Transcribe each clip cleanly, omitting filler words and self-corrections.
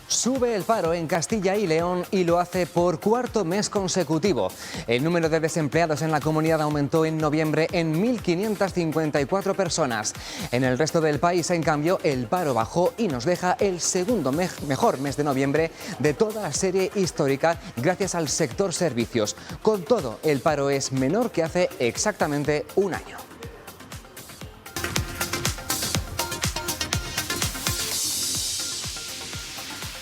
Sube el paro en Castilla y León y lo hace por cuarto mes consecutivo. El número de desempleados en la comunidad aumentó en noviembre en 1.554 personas. En el resto del país, en cambio, el paro bajó y nos deja el segundo mejor mes de noviembre de toda la serie histórica gracias al sector servicios. Con todo, el paro es menor que hace exactamente un año.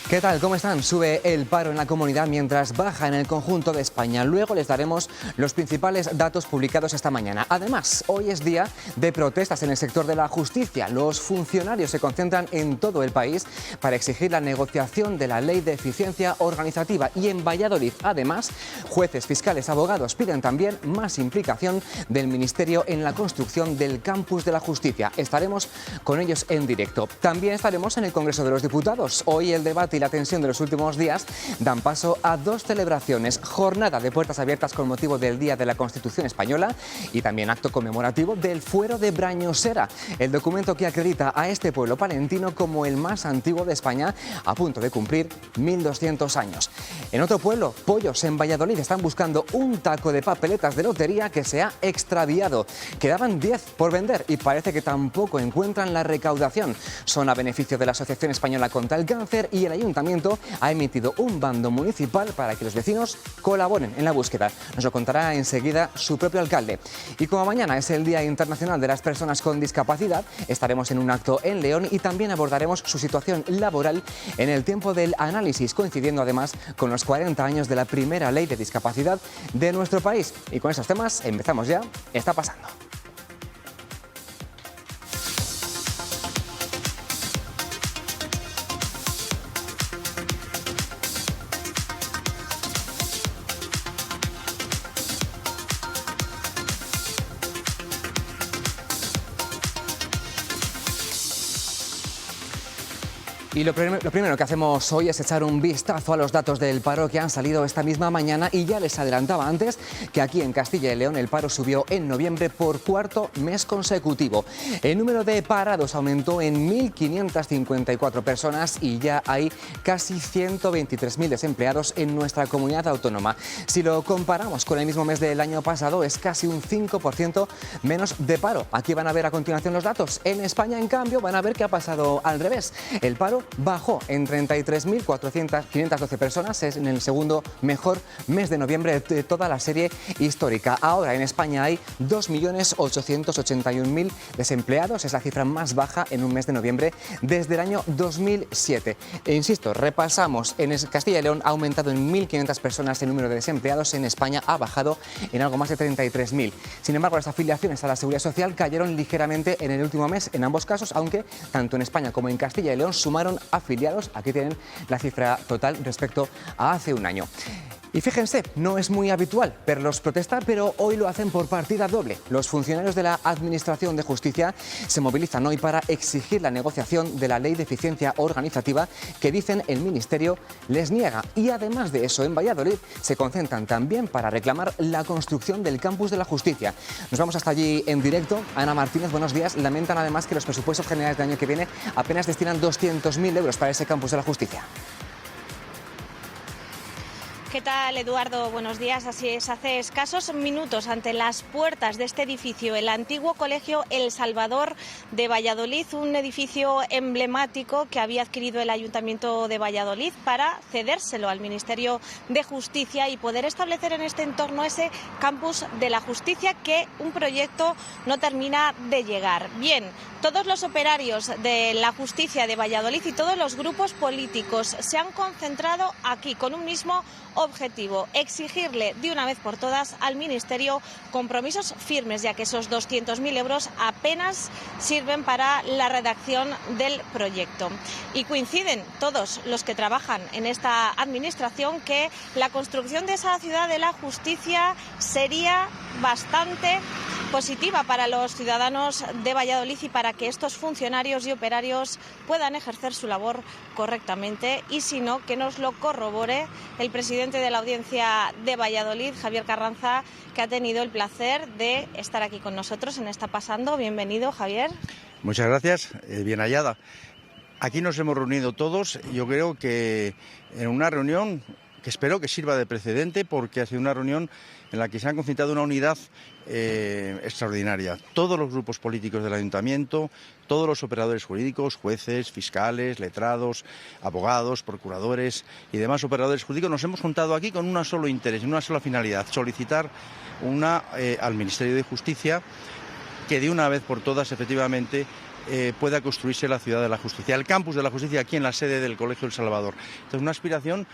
¿Qué tal? ¿Cómo están? Sube el paro en la comunidad mientras baja en el conjunto de España. Luego les daremos los principales datos publicados esta mañana. Además, hoy es día de protestas en el sector de la justicia. Los funcionarios se concentran en todo el país para exigir la negociación de la Ley de Eficiencia Organizativa. Y en Valladolid, además, jueces, fiscales, abogados piden también más implicación del Ministerio en la construcción del campus de la justicia. Estaremos con ellos en directo. También estaremos en el Congreso de los Diputados. Hoy el debate y la tensión de los últimos días dan paso a dos celebraciones: jornada de puertas abiertas con motivo del Día de la Constitución Española y también acto conmemorativo del Fuero de Brañosera, el documento que acredita a este pueblo palentino como el más antiguo de España, a punto de cumplir 1200 años. En otro pueblo, Pollos, en Valladolid, están buscando un taco de papeletas de lotería que se ha extraviado. Quedaban 10 por vender y parece que tampoco encuentran la recaudación. Son a beneficio de la Asociación Española contra el Cáncer y el Ayuntamiento ha emitido un bando municipal para que los vecinos colaboren en la búsqueda. Nos lo contará enseguida su propio alcalde. Y como mañana es el Día Internacional de las Personas con Discapacidad, estaremos en un acto en León y también abordaremos su situación laboral en el tiempo del análisis, coincidiendo además con los 40 años de la primera ley de discapacidad de nuestro país. Y con estos temas empezamos ya. Está pasando. Y lo primero que hacemos hoy es echar un vistazo a los datos del paro que han salido esta misma mañana, y ya les adelantaba antes que aquí en Castilla y León el paro subió en noviembre por cuarto mes consecutivo. El número de parados aumentó en 1.554 personas y ya hay casi 123.000 desempleados en nuestra comunidad autónoma. Si lo comparamos con el mismo mes del año pasado, es casi un 5% menos de paro. Aquí van a ver a continuación los datos. En España, en cambio, van a ver que ha pasado al revés. El paro bajó en 33.512 personas, es en el segundo mejor mes de noviembre de toda la serie histórica. Ahora en España hay 2.881.000 desempleados, es la cifra más baja en un mes de noviembre desde el año 2007. E insisto, repasamos, en Castilla y León ha aumentado en 1.500 personas el número de desempleados, en España ha bajado en algo más de 33.000. Sin embargo, las afiliaciones a la Seguridad Social cayeron ligeramente en el último mes, en ambos casos, aunque tanto en España como en Castilla y León sumaron afiliados. Aquí tienen la cifra total respecto a hace un año. Y fíjense, no es muy habitual verlos protestar, pero hoy lo hacen por partida doble. Los funcionarios de la Administración de Justicia se movilizan hoy para exigir la negociación de la Ley de Eficiencia Organizativa que, dicen, el Ministerio les niega. Y además de eso, en Valladolid se concentran también para reclamar la construcción del campus de la justicia. Nos vamos hasta allí en directo. Ana Martínez, buenos días. Lamentan además que los presupuestos generales del año que viene apenas destinan 200.000 euros para ese campus de la justicia. ¿Qué tal, Eduardo? Buenos días. Así es, hace escasos minutos, ante las puertas de este edificio, el antiguo Colegio El Salvador de Valladolid, un edificio emblemático que había adquirido el Ayuntamiento de Valladolid para cedérselo al Ministerio de Justicia y poder establecer en este entorno ese campus de la justicia, que un proyecto no termina de llegar. Bien, todos los operarios de la justicia de Valladolid y todos los grupos políticos se han concentrado aquí con un mismo objetivo: exigirle de una vez por todas al Ministerio compromisos firmes, ya que esos 200.000 euros apenas sirven para la redacción del proyecto. Y coinciden todos los que trabajan en esta administración que la construcción de esa ciudad de la justicia sería bastante positiva para los ciudadanos de Valladolid y para que estos funcionarios y operarios puedan ejercer su labor correctamente. Y si no, que nos lo corrobore el presidente de la Audiencia de Valladolid, Javier Carranza, que ha tenido el placer de estar aquí con nosotros en Está Pasando. Bienvenido, Javier. Muchas gracias, bien hallada. Aquí nos hemos reunido todos, yo creo que en una reunión que espero que sirva de precedente, porque ha sido una reunión en la que se ha concentrado una unidad extraordinaria. Todos los grupos políticos del ayuntamiento, todos los operadores jurídicos, jueces, fiscales, letrados, abogados, procuradores y demás operadores jurídicos, nos hemos juntado aquí con un solo interés, una sola finalidad: solicitar al Ministerio de Justicia que de una vez por todas, efectivamente, pueda construirse la ciudad de la justicia, el campus de la justicia aquí en la sede del Colegio El Salvador. Entonces, una aspiración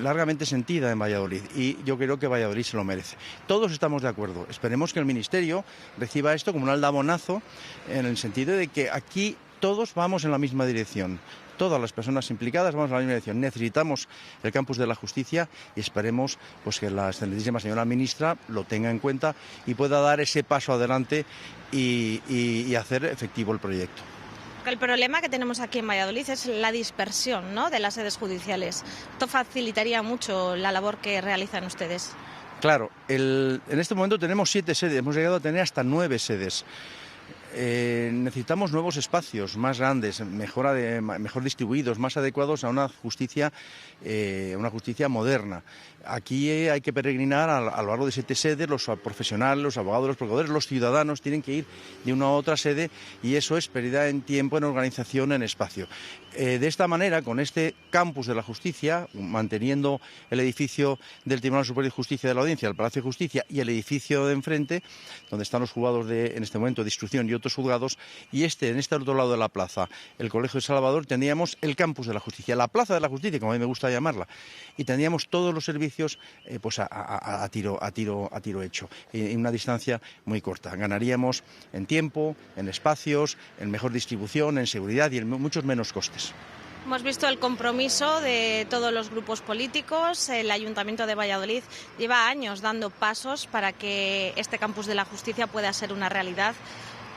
largamente sentida en Valladolid, y yo creo que Valladolid se lo merece. Todos estamos de acuerdo. Esperemos que el Ministerio reciba esto como un aldabonazo, en el sentido de que aquí todos vamos en la misma dirección. Todas las personas implicadas vamos en la misma dirección. Necesitamos el campus de la justicia y esperemos pues, que la excelentísima señora ministra lo tenga en cuenta y pueda dar ese paso adelante y hacer efectivo el proyecto. El problema que tenemos aquí en Valladolid es la dispersión, ¿no?, de las sedes judiciales. Esto facilitaría mucho la labor que realizan ustedes. Claro, en este momento tenemos 7 sedes, hemos llegado a tener hasta 9 sedes. Necesitamos nuevos espacios más grandes, mejor distribuidos, más adecuados a una justicia moderna. Aquí hay que peregrinar a lo largo de 7 sedes, los profesionales, los abogados, los procuradores, los ciudadanos tienen que ir de una a otra sede, y eso es pérdida en tiempo, en organización, en espacio. De esta manera, con este campus de la justicia, manteniendo el edificio del Tribunal Superior de Justicia de la Audiencia, el Palacio de Justicia, y el edificio de enfrente, donde están los juzgados en este momento de instrucción y otros juzgados, y en este otro lado de la plaza, el Colegio de Salvador, tendríamos el campus de la justicia, la plaza de la justicia, como a mí me gusta llamarla, y tendríamos todos los servicios pues a tiro hecho, en una distancia muy corta. Ganaríamos en tiempo, en espacios, en mejor distribución, en seguridad y en muchos menos costes. Hemos visto el compromiso de todos los grupos políticos. El Ayuntamiento de Valladolid lleva años dando pasos para que este campus de la justicia pueda ser una realidad.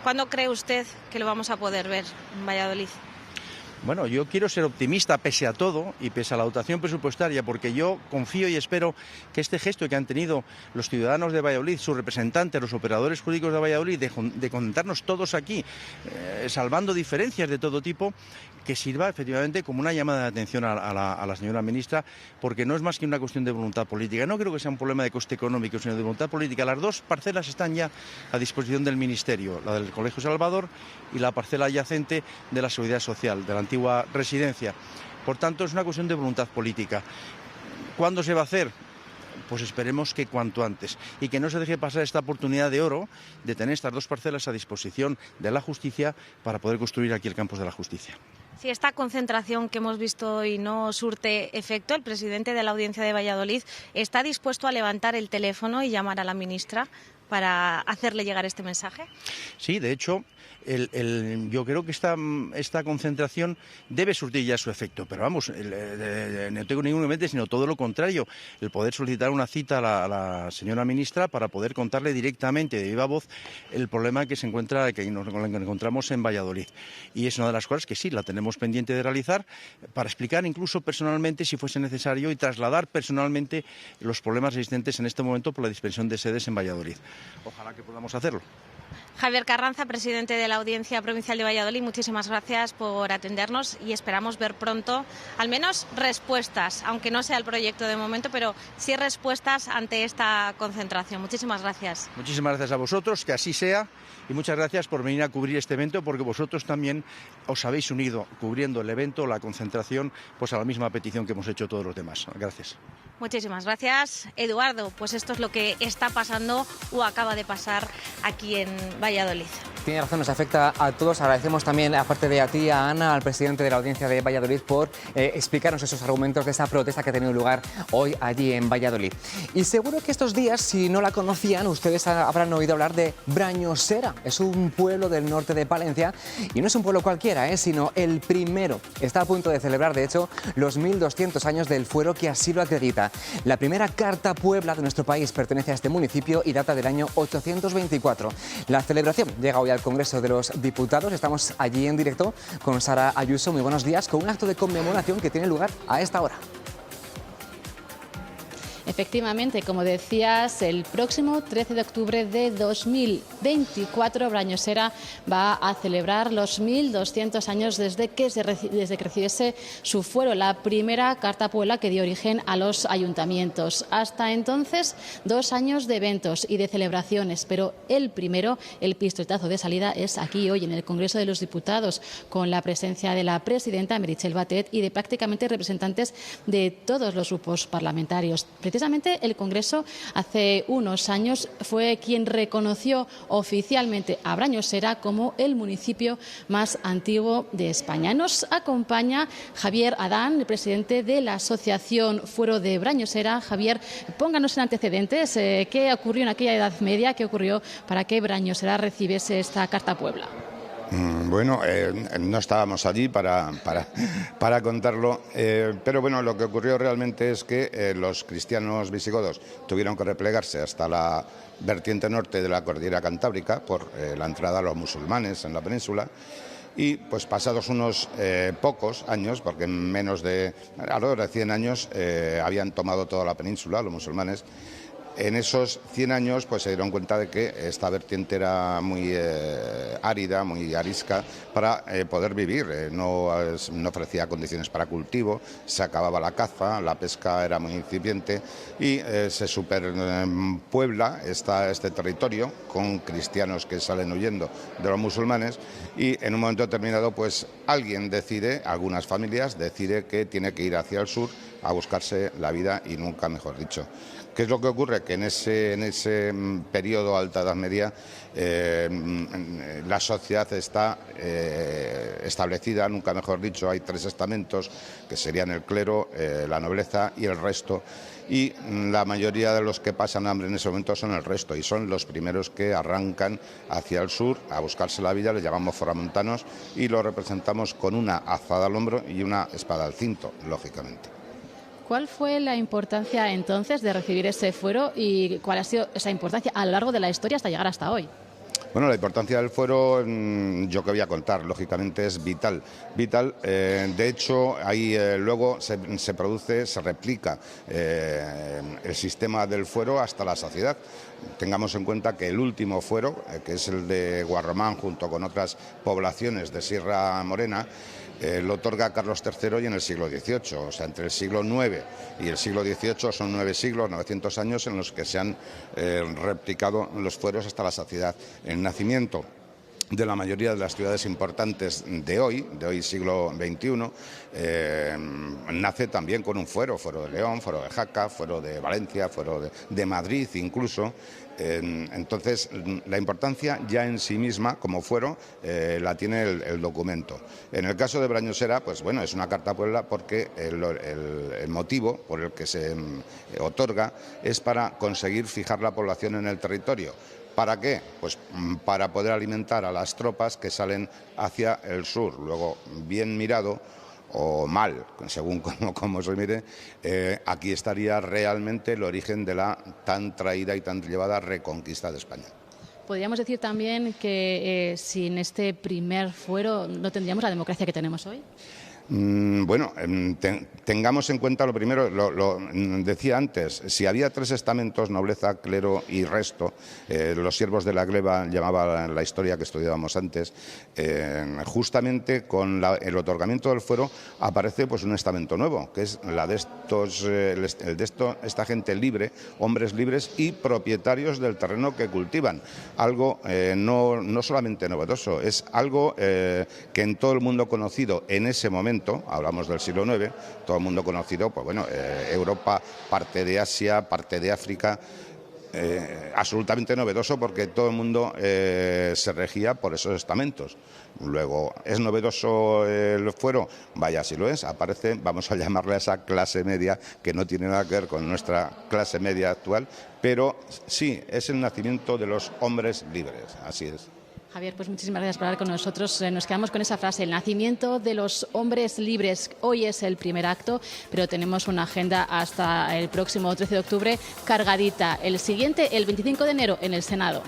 ¿Cuándo cree usted que lo vamos a poder ver en Valladolid? Bueno, yo quiero ser optimista pese a todo y pese a la dotación presupuestaria, porque yo confío y espero que este gesto que han tenido los ciudadanos de Valladolid, sus representantes, los operadores jurídicos de Valladolid, de conectarnos todos aquí, salvando diferencias de todo tipo, que sirva efectivamente como una llamada de atención a la señora ministra, porque no es más que una cuestión de voluntad política. No creo que sea un problema de coste económico, sino de voluntad política. Las 2 parcelas están ya a disposición del Ministerio, la del Colegio Salvador y la parcela adyacente de la Seguridad Social, de la antigua residencia. Por tanto, es una cuestión de voluntad política. ¿Cuándo se va a hacer? Pues esperemos que cuanto antes, y que no se deje pasar esta oportunidad de oro de tener estas 2 parcelas a disposición de la justicia para poder construir aquí el campus de la justicia. Si esta concentración que hemos visto hoy no surte efecto, el presidente de la Audiencia de Valladolid está dispuesto a levantar el teléfono y llamar a la ministra para hacerle llegar este mensaje. Sí, de hecho, yo creo que esta concentración debe surtir ya su efecto, pero vamos, no tengo ningún inconveniente, sino todo lo contrario, el poder solicitar una cita a la señora ministra para poder contarle directamente de viva voz el problema que nos encontramos en Valladolid. Y es una de las cosas que sí, la tenemos pendiente de realizar, para explicar incluso personalmente, si fuese necesario, y trasladar personalmente los problemas existentes en este momento por la dispersión de sedes en Valladolid. Ojalá que podamos hacerlo. Javier Carranza, presidente de la Audiencia Provincial de Valladolid, muchísimas gracias por atendernos y esperamos ver pronto al menos respuestas, aunque no sea el proyecto de momento, pero sí respuestas ante esta concentración. Muchísimas gracias. Muchísimas gracias a vosotros, que así sea, y muchas gracias por venir a cubrir este evento, porque vosotros también os habéis unido cubriendo el evento, la concentración, pues a la misma petición que hemos hecho todos los demás. Gracias. Muchísimas gracias, Eduardo. Pues esto es lo que está pasando o acaba de pasar aquí en Valladolid. Tiene razón, nos afecta a todos. Agradecemos también, aparte de a ti, a Ana, al presidente de la Audiencia de Valladolid, por explicarnos esos argumentos de esa protesta que ha tenido lugar hoy allí en Valladolid. Y seguro que estos días, si no la conocían, ustedes habrán oído hablar de Brañosera. Es un pueblo del norte de Palencia y no es un pueblo cualquiera, sino el primero. Está a punto de celebrar, de hecho, los 1200 años del fuero que así lo acredita. La primera Carta Puebla de nuestro país pertenece a este municipio y data del año 824. La celebración llega hoy al Congreso de los Diputados. Estamos allí en directo con Sara Ayuso. Muy buenos días, con un acto de conmemoración que tiene lugar a esta hora. Efectivamente, como decías, el próximo 13 de octubre de 2024 Brañosera va a celebrar los 1200 años desde que recibiese su fuero, la primera cartapuela que dio origen a los ayuntamientos. Hasta entonces, 2 años de eventos y de celebraciones, pero el primero, el pistoletazo de salida, es aquí hoy en el Congreso de los Diputados, con la presencia de la presidenta Meritxell Batet y de prácticamente representantes de todos los grupos parlamentarios. Precisamente el Congreso hace unos años fue quien reconoció oficialmente a Brañosera como el municipio más antiguo de España. Nos acompaña Javier Adán, el presidente de la Asociación Fuero de Brañosera. Javier, pónganos en antecedentes. ¿Qué ocurrió en aquella Edad Media? ¿Qué ocurrió para que Brañosera recibiese esta Carta Puebla? Bueno, no estábamos allí para contarlo, pero bueno, lo que ocurrió realmente es que los cristianos visigodos tuvieron que replegarse hasta la vertiente norte de la cordillera cantábrica por la entrada de los musulmanes en la península. Y pues pasados unos pocos años, porque en menos de alrededor de 100 años habían tomado toda la península los musulmanes. En esos 100 años pues se dieron cuenta de que esta vertiente era muy árida, muy arisca para poder vivir. No ofrecía condiciones para cultivo, se acababa la caza, la pesca era muy incipiente y se superpuebla este territorio con cristianos que salen huyendo de los musulmanes y en un momento determinado pues alguien decide, algunas familias decide que tiene que ir hacia el sur a buscarse la vida y nunca mejor dicho. ¿Qué es lo que ocurre? Que en ese periodo Alta Edad Media la sociedad está establecida, nunca mejor dicho, hay 3 estamentos que serían el clero, la nobleza y el resto. Y la mayoría de los que pasan hambre en ese momento son el resto y son los primeros que arrancan hacia el sur a buscarse la vida, les llamamos foramontanos y lo representamos con una azada al hombro y una espada al cinto, lógicamente. ¿Cuál fue la importancia entonces de recibir ese fuero y cuál ha sido esa importancia a lo largo de la historia hasta llegar hasta hoy? Bueno, la importancia del fuero, yo que voy a contar, lógicamente es vital. De hecho, ahí luego se produce, se replica el sistema del fuero hasta la saciedad. Tengamos en cuenta que el último fuero, que es el de Guarromán, junto con otras poblaciones de Sierra Morena, lo otorga Carlos III y en el siglo XVIII, o sea, entre el siglo IX y el siglo XVIII son 9 siglos, 900 años en los que se han replicado los fueros hasta la saciedad. El nacimiento de la mayoría de las ciudades importantes de hoy siglo XXI, nace también con un fuero de León, fuero de Jaca, fuero de Valencia, fuero de Madrid incluso. Entonces, la importancia ya en sí misma como fuero la tiene el documento. En el caso de Brañosera, pues bueno, es una carta puebla porque el motivo por el que se otorga es para conseguir fijar la población en el territorio. ¿Para qué? Pues para poder alimentar a las tropas que salen hacia el sur. Luego, bien mirado o mal, según como se mire, aquí estaría realmente el origen de la tan traída y tan llevada reconquista de España. Podríamos decir también que sin este primer fuero no tendríamos la democracia que tenemos hoy. Bueno, tengamos en cuenta lo primero, lo decía antes, si había 3 estamentos, nobleza, clero y resto, los siervos de la gleba llamaba la historia que estudiábamos antes, justamente con el otorgamiento del fuero aparece pues un estamento nuevo, que es la de esta gente libre, hombres libres y propietarios del terreno que cultivan, algo no solamente novedoso, es algo que en todo el mundo conocido en ese momento, hablamos del siglo IX, todo el mundo conocido, pues bueno, Europa, parte de Asia, parte de África, absolutamente novedoso porque todo el mundo se regía por esos estamentos. Luego, ¿es novedoso el fuero? Vaya, si lo es, aparece, vamos a llamarle a esa clase media que no tiene nada que ver con nuestra clase media actual, pero sí, es el nacimiento de los hombres libres, así es. Javier, pues muchísimas gracias por hablar con nosotros. Nos quedamos con esa frase, el nacimiento de los hombres libres. Hoy es el primer acto, pero tenemos una agenda hasta el próximo 13 de octubre cargadita. El siguiente, el 25 de enero, en el Senado.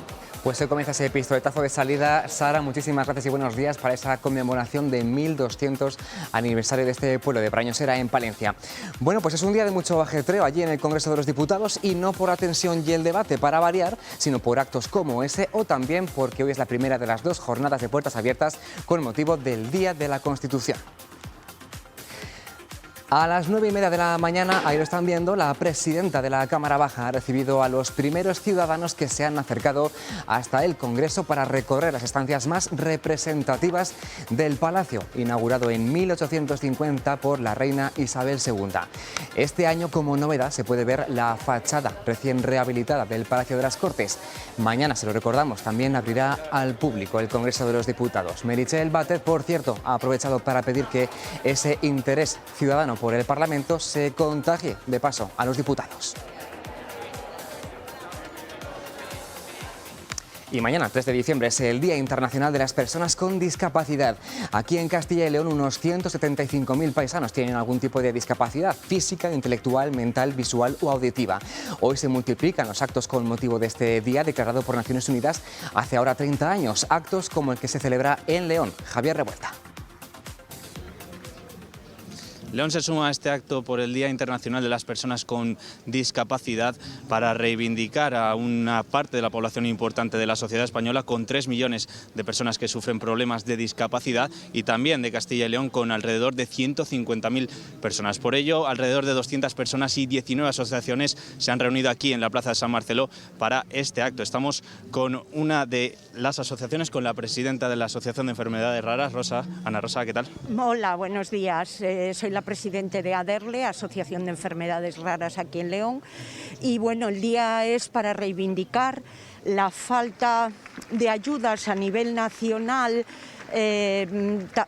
Pues hoy comienza ese pistoletazo de salida. Sara, muchísimas gracias y buenos días para esa conmemoración de 1200 aniversario de este pueblo de Prañosera en Palencia. Bueno, pues es un día de mucho ajetreo allí en el Congreso de los Diputados y no por la tensión y el debate para variar, sino por actos como ese o también porque hoy es la primera de las 2 jornadas de puertas abiertas con motivo del Día de la Constitución. A las 9:30 de la mañana, ahí lo están viendo, la presidenta de la Cámara Baja ha recibido a los primeros ciudadanos que se han acercado hasta el Congreso para recorrer las estancias más representativas del Palacio, inaugurado en 1850 por la reina Isabel II. Este año, como novedad, se puede ver la fachada recién rehabilitada del Palacio de las Cortes. Mañana, se lo recordamos, también abrirá al público el Congreso de los Diputados. Meritxell Batet, por cierto, ha aprovechado para pedir que ese interés ciudadano por el Parlamento se contagie de paso a los diputados. Y mañana, 3 de diciembre, es el Día Internacional de las Personas con Discapacidad. Aquí en Castilla y León, unos 175.000 paisanos tienen algún tipo de discapacidad física, intelectual, mental, visual o auditiva. Hoy se multiplican los actos con motivo de este día declarado por Naciones Unidas hace ahora 30 años. Actos como el que se celebra en León. Javier Revuelta. León se suma a este acto por el Día Internacional de las Personas con Discapacidad para reivindicar a una parte de la población importante de la sociedad española, con 3 millones de personas que sufren problemas de discapacidad, y también de Castilla y León con alrededor de 150.000 personas. Por ello, alrededor de 200 personas y 19 asociaciones se han reunido aquí en la Plaza de San Marcelo para este acto. Estamos con una de las asociaciones, con la presidenta de la Asociación de Enfermedades Raras, Ana Rosa, ¿qué tal? Hola, buenos días. Soy la presidente de ADERLE, Asociación de Enfermedades Raras aquí en León, y bueno, el día es para reivindicar la falta de ayudas a nivel nacional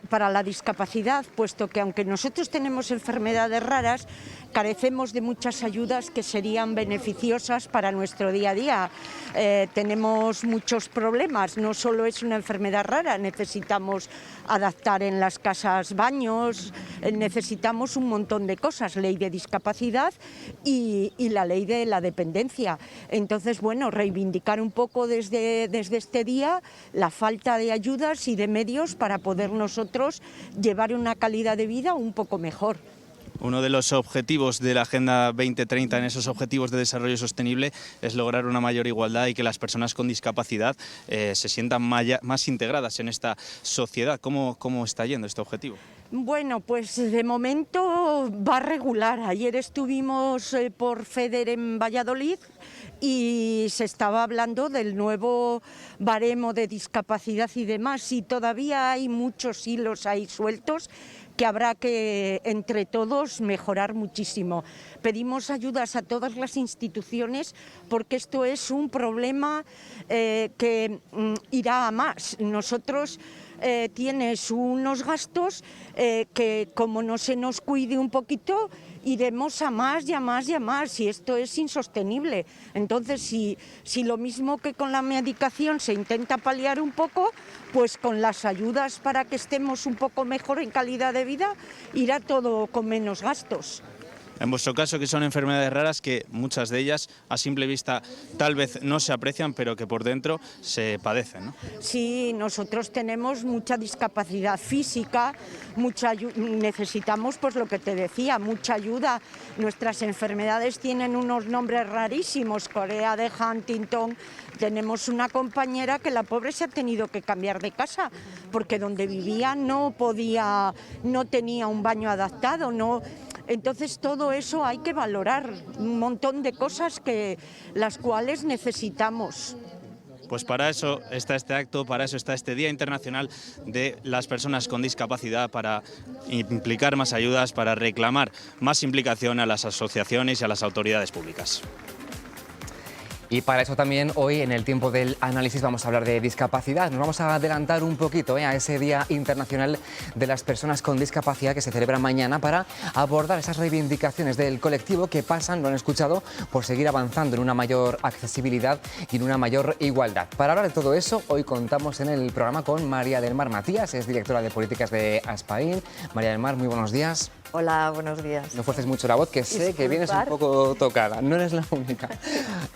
para la discapacidad, puesto que aunque nosotros tenemos enfermedades raras, carecemos de muchas ayudas que serían beneficiosas para nuestro día a día. Tenemos muchos problemas, no solo es una enfermedad rara, necesitamos adaptar en las casas baños, necesitamos un montón de cosas, ley de discapacidad y la ley de la dependencia. Entonces, bueno, reivindicar un poco desde este día la falta de ayudas y de medios para poder nosotros llevar una calidad de vida un poco mejor. Uno de los objetivos de la Agenda 2030 en esos objetivos de desarrollo sostenible es lograr una mayor igualdad y que las personas con discapacidad se sientan más integradas en esta sociedad. ¿Cómo está yendo este objetivo? Bueno, pues de momento va regular. Ayer estuvimos por FEDER en Valladolid y se estaba hablando del nuevo baremo de discapacidad y demás, y todavía hay muchos hilos ahí sueltos que habrá que, entre todos, mejorar muchísimo. Pedimos ayudas a todas las instituciones porque esto es un problema que irá a más. Nosotros tienes unos gastos que, como no se nos cuide un poquito, iremos a más y a más y a más, y esto es insostenible. Entonces, si lo mismo que con la medicación se intenta paliar un poco, pues con las ayudas para que estemos un poco mejor en calidad de vida, irá todo con menos gastos. En vuestro caso, que son enfermedades raras que muchas de ellas a simple vista tal vez no se aprecian, pero que por dentro se padecen, ¿no? Sí, nosotros tenemos mucha discapacidad física, necesitamos, pues lo que te decía, mucha ayuda. Nuestras enfermedades tienen unos nombres rarísimos, Corea de Huntington. Tenemos una compañera que la pobre se ha tenido que cambiar de casa porque donde vivía no tenía un baño adaptado, no. Entonces todo eso hay que valorar, un montón de cosas las cuales necesitamos. Pues para eso está este acto, para eso está este Día Internacional de las Personas con Discapacidad, para implicar más ayudas, para reclamar más implicación a las asociaciones y a las autoridades públicas. Y para eso también hoy en el tiempo del análisis vamos a hablar de discapacidad. Nos vamos a adelantar un poquito a ese Día Internacional de las Personas con Discapacidad que se celebra mañana para abordar esas reivindicaciones del colectivo que pasan, lo han escuchado, por seguir avanzando en una mayor accesibilidad y en una mayor igualdad. Para hablar de todo eso, hoy contamos en el programa con María del Mar Matías, es directora de políticas de Aspain. María del Mar, muy buenos días. Hola, buenos días. No fuerces mucho la voz, que sé que vienes un poco tocada, no eres la única.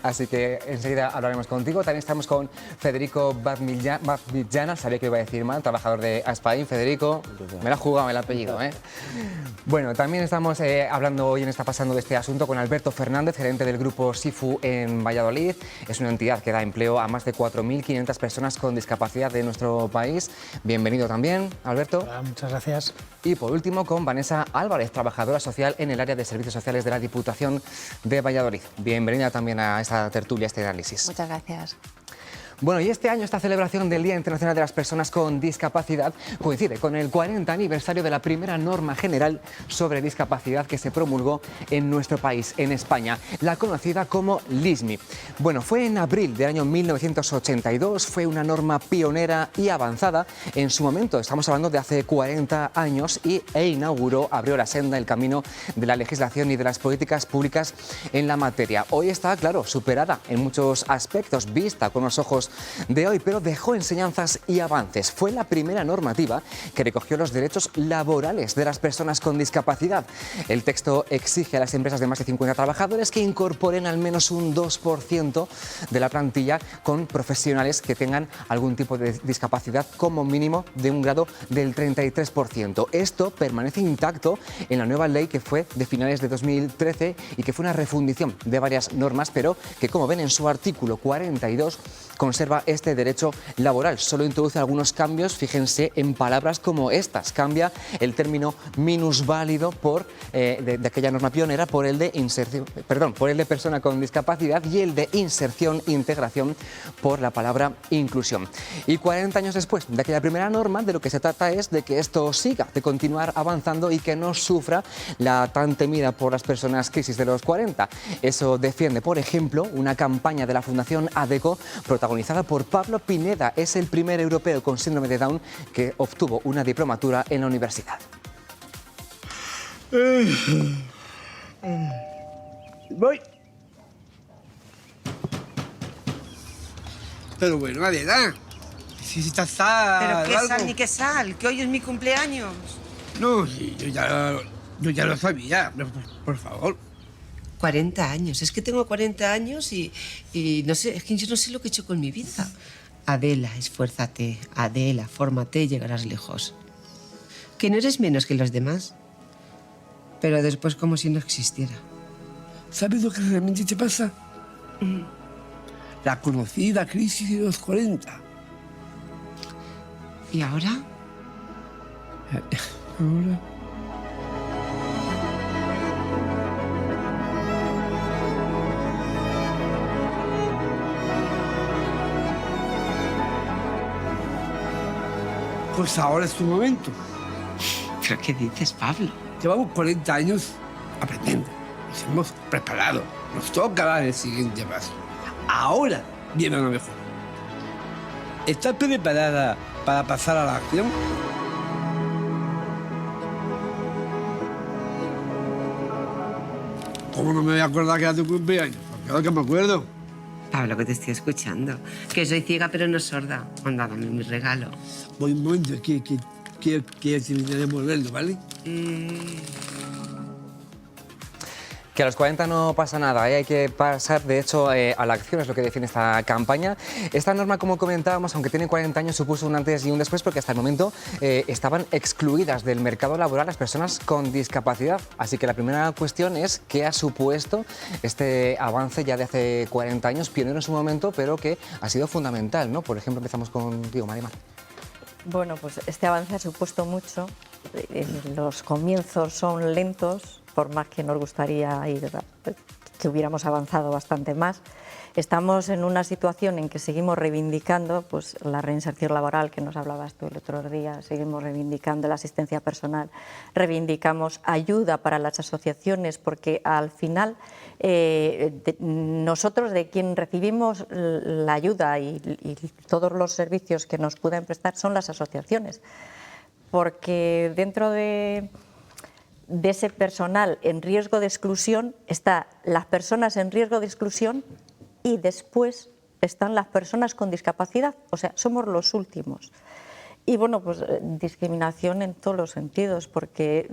Así que enseguida hablaremos contigo. También estamos con Federico Badmidjana, sabía que iba a decir mal, trabajador de Aspain. Federico, me la he jugado el apellido, ¿eh? Bueno, también estamos hablando hoy en Está Pasando de este asunto con Alberto Fernández, gerente del grupo SIFU en Valladolid. Es una entidad que da empleo a más de 4.500 personas con discapacidad de nuestro país. Bienvenido también, Alberto. Hola, muchas gracias. Y por último con Vanessa Álvarez, trabajadora social en el área de servicios sociales de la Diputación de Valladolid. Bienvenida también a esta tertulia, a este análisis. Muchas gracias. Bueno, y este año esta celebración del Día Internacional de las Personas con Discapacidad coincide con el 40 aniversario de la primera norma general sobre discapacidad que se promulgó en nuestro país, en España, la conocida como LISMI. Bueno, fue en abril del año 1982, fue una norma pionera y avanzada en su momento, estamos hablando de hace 40 años, abrió la senda, el camino de la legislación y de las políticas públicas en la materia. Hoy está, claro, superada en muchos aspectos, vista con los ojos de hoy, pero dejó enseñanzas y avances. Fue la primera normativa que recogió los derechos laborales de las personas con discapacidad. El texto exige a las empresas de más de 50 trabajadores que incorporen al menos un 2% de la plantilla con profesionales que tengan algún tipo de discapacidad, como mínimo de un grado del 33%. Esto permanece intacto en la nueva ley que fue de finales de 2013 y que fue una refundición de varias normas, pero que, como ven en su artículo 42, conserva este derecho laboral. Solo introduce algunos cambios, fíjense en palabras como estas. Cambia el término minusválido de aquella norma pionera por el de persona con discapacidad y el de inserción e integración por la palabra inclusión. Y 40 años después de aquella primera norma, de lo que se trata es de que esto siga, de continuar avanzando y que no sufra la tan temida por las personas crisis de los 40. Eso defiende, por ejemplo, una campaña de la Fundación ADECO protagonizada por Pablo Pineda. Es el primer europeo con síndrome de Down que obtuvo una diplomatura en la universidad. Voy. Pero bueno, Adela, si está Pero qué sal ni qué sal, que hoy es mi cumpleaños. No, sí, yo ya lo sabía, pero, por favor. 40 años, es que tengo 40 años y no sé, es que yo no sé lo que he hecho con mi vida. Adela, esfuérzate, Adela, fórmate y llegarás lejos. Que no eres menos que los demás, pero después como si no existiera. ¿Sabes lo que realmente te pasa? La conocida crisis de los 40. ¿Y ahora? Ahora... Pues ahora es tu momento. ¿Pero qué dices, Pablo? Llevamos 40 años aprendiendo. Nos hemos preparado. Nos toca dar el siguiente paso. Ahora viene lo mejor. ¿Estás preparada para pasar a la acción? ¿Cómo no me voy a acordar que era tu cumpleaños? Claro que me acuerdo. Pablo, que te estoy escuchando. Que soy ciega pero no sorda. Anda, dame mi regalo. Voy un momento, que terminaremos de verlo, ¿vale? Que a los 40 no pasa nada, hay que pasar, de hecho, a la acción, es lo que define esta campaña. Esta norma, como comentábamos, aunque tiene 40 años, supuso un antes y un después, porque hasta el momento estaban excluidas del mercado laboral las personas con discapacidad. Así que la primera cuestión es qué ha supuesto este avance ya de hace 40 años, pionero en su momento, pero que ha sido fundamental, ¿no? Por ejemplo, empezamos contigo, Marimar. Bueno, pues este avance ha supuesto mucho. Los comienzos son lentos, por más que nos gustaría que hubiéramos avanzado bastante más. Estamos en una situación en que seguimos reivindicando pues, la reinserción laboral, que nos hablabas tú el otro día, seguimos reivindicando la asistencia personal, reivindicamos ayuda para las asociaciones, porque al final nosotros de quien recibimos la ayuda y todos los servicios que nos pueden prestar son las asociaciones, porque dentro de ese personal en riesgo de exclusión están las personas en riesgo de exclusión y después están las personas con discapacidad, o sea, somos los últimos. Y bueno, pues discriminación en todos los sentidos, porque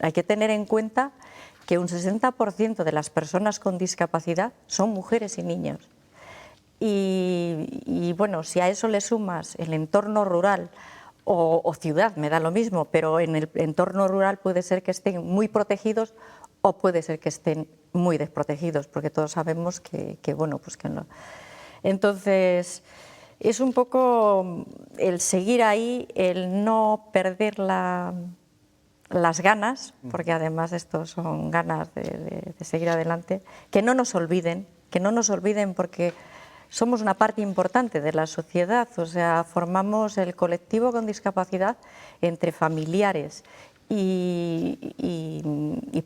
hay que tener en cuenta que un 60% de las personas con discapacidad son mujeres y niños. Y bueno, si a eso le sumas el entorno rural o ciudad, me da lo mismo, pero en el entorno rural puede ser que estén muy protegidos o puede ser que estén muy desprotegidos, porque todos sabemos que bueno, pues que no. Entonces, es un poco el seguir ahí, el no perder las ganas, porque además estos son ganas de seguir adelante, que no nos olviden porque somos una parte importante de la sociedad, o sea, formamos el colectivo con discapacidad entre familiares y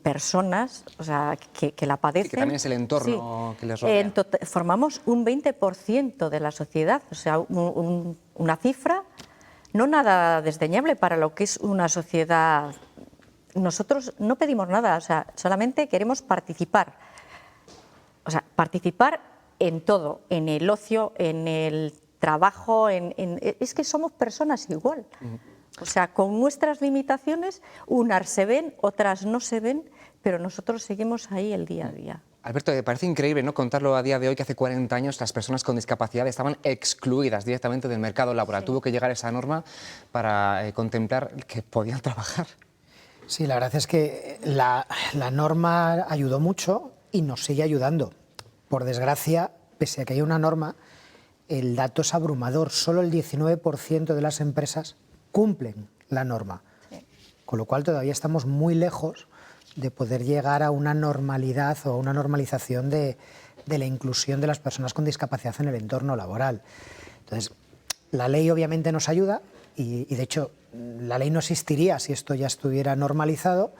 personas, o sea, que la padecen. Sí, que también es el entorno que les rodea. Formamos un 20% de la sociedad, o sea, una cifra no nada desdeñable para lo que es una sociedad. Nosotros no pedimos nada, o sea, solamente queremos participar. O sea, participar en todo, en el ocio, en el trabajo, es que somos personas igual. O sea, con nuestras limitaciones, unas se ven, otras no se ven, pero nosotros seguimos ahí el día a día. Alberto, me parece increíble, ¿no?, contarlo a día de hoy, que hace 40 años las personas con discapacidad estaban excluidas directamente del mercado laboral. Sí. Tuvo que llegar esa norma para contemplar que podían trabajar. Sí, la verdad es que la norma ayudó mucho y nos sigue ayudando. Por desgracia, pese a que hay una norma, el dato es abrumador. Solo el 19% de las empresas cumplen la norma. Sí. Con lo cual todavía estamos muy lejos de poder llegar a una normalidad o a una normalización de la inclusión de las personas con discapacidad en el entorno laboral. Entonces, la ley obviamente nos ayuda y de hecho la ley no existiría si esto ya estuviera normalizado,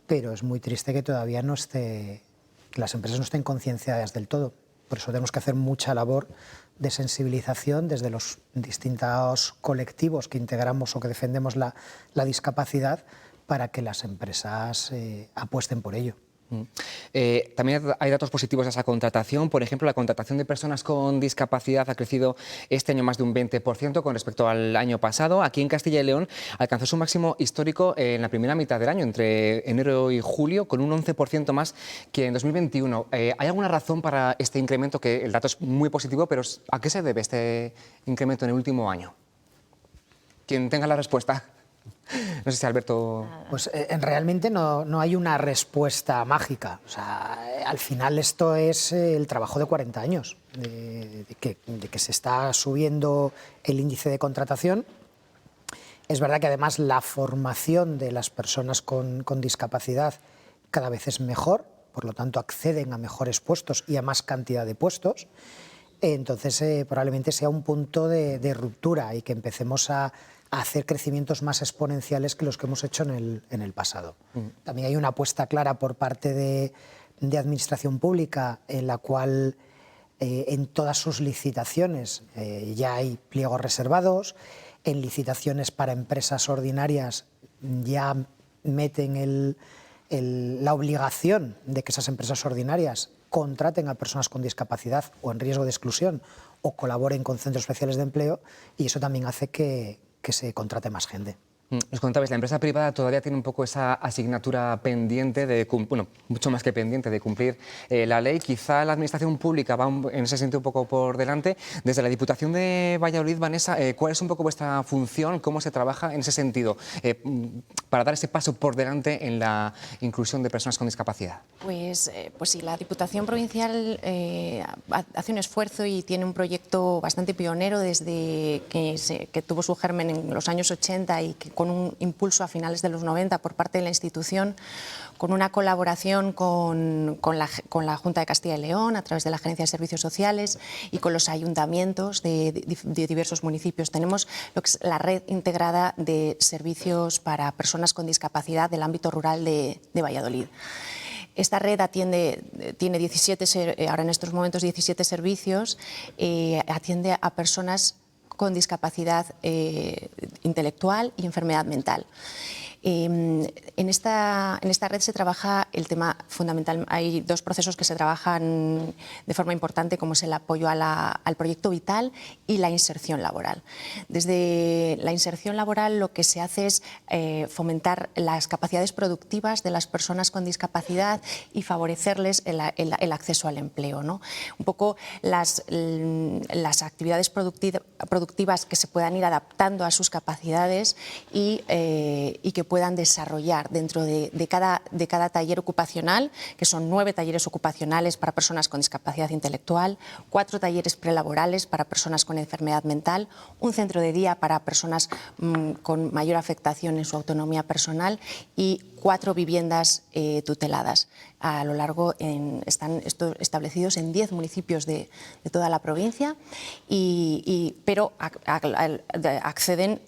pero es muy triste que todavía que las empresas no estén concienciadas del todo. Por eso tenemos que hacer mucha labor de sensibilización desde los distintos colectivos que integramos o que defendemos la discapacidad para que las empresas apuesten por ello. También hay datos positivos de esa contratación. Por ejemplo, la contratación de personas con discapacidad ha crecido este año más de un 20% con respecto al año pasado. Aquí en Castilla y León alcanzó su máximo histórico en la primera mitad del año, entre enero y julio, con un 11% más que en 2021. ¿Hay alguna razón para este incremento? Que el dato es muy positivo, pero ¿a qué se debe este incremento en el último año? Quien tenga la respuesta. No sé si Alberto... Pues realmente no hay una respuesta mágica. O sea, al final esto es el trabajo de 40 años, de que se está subiendo el índice de contratación. Es verdad que además la formación de las personas con discapacidad cada vez es mejor, por lo tanto acceden a mejores puestos y a más cantidad de puestos. Entonces probablemente sea un punto de ruptura y que empecemos a hacer crecimientos más exponenciales que los que hemos hecho en el pasado. También hay una apuesta clara por parte de Administración Pública en la cual en todas sus licitaciones ya hay pliegos reservados, en licitaciones para empresas ordinarias ya meten la obligación de que esas empresas ordinarias contraten a personas con discapacidad o en riesgo de exclusión o colaboren con centros especiales de empleo, y eso también hace que se contrate más gente. Nos contabais, la empresa privada todavía tiene un poco esa asignatura pendiente, bueno, mucho más que pendiente, de cumplir la ley. Quizá la administración pública va en ese sentido un poco por delante. Desde la Diputación de Valladolid, Vanessa, ¿cuál es un poco vuestra función? ¿Cómo se trabaja en ese sentido para dar ese paso por delante en la inclusión de personas con discapacidad? Pues sí, la Diputación Provincial hace un esfuerzo y tiene un proyecto bastante pionero desde que tuvo su germen en los años 80 y que con un impulso a finales de los 90 por parte de la institución, con una colaboración con la Junta de Castilla y León a través de la Gerencia de Servicios Sociales y con los ayuntamientos de diversos municipios. Tenemos lo que es la red integrada de servicios para personas con discapacidad del ámbito rural de Valladolid. Esta red tiene ahora en estos momentos 17 servicios, atiende a personas con discapacidad intelectual y enfermedad mental. En esta red se trabaja el tema fundamental. Hay dos procesos que se trabajan de forma importante, como es el apoyo al proyecto vital y la inserción laboral. Desde la inserción laboral lo que se hace es fomentar las capacidades productivas de las personas con discapacidad y favorecerles el acceso al empleo, ¿no? Un poco las actividades productivas que se puedan ir adaptando a sus capacidades y que puedan desarrollar dentro de cada taller ocupacional, que son 9 talleres ocupacionales para personas con discapacidad intelectual, 4 talleres prelaborales para personas con enfermedad mental, un centro de día para personas con mayor afectación en su autonomía personal y 4 viviendas tuteladas. A lo largo están establecidos en 10 municipios de toda la provincia, pero acceden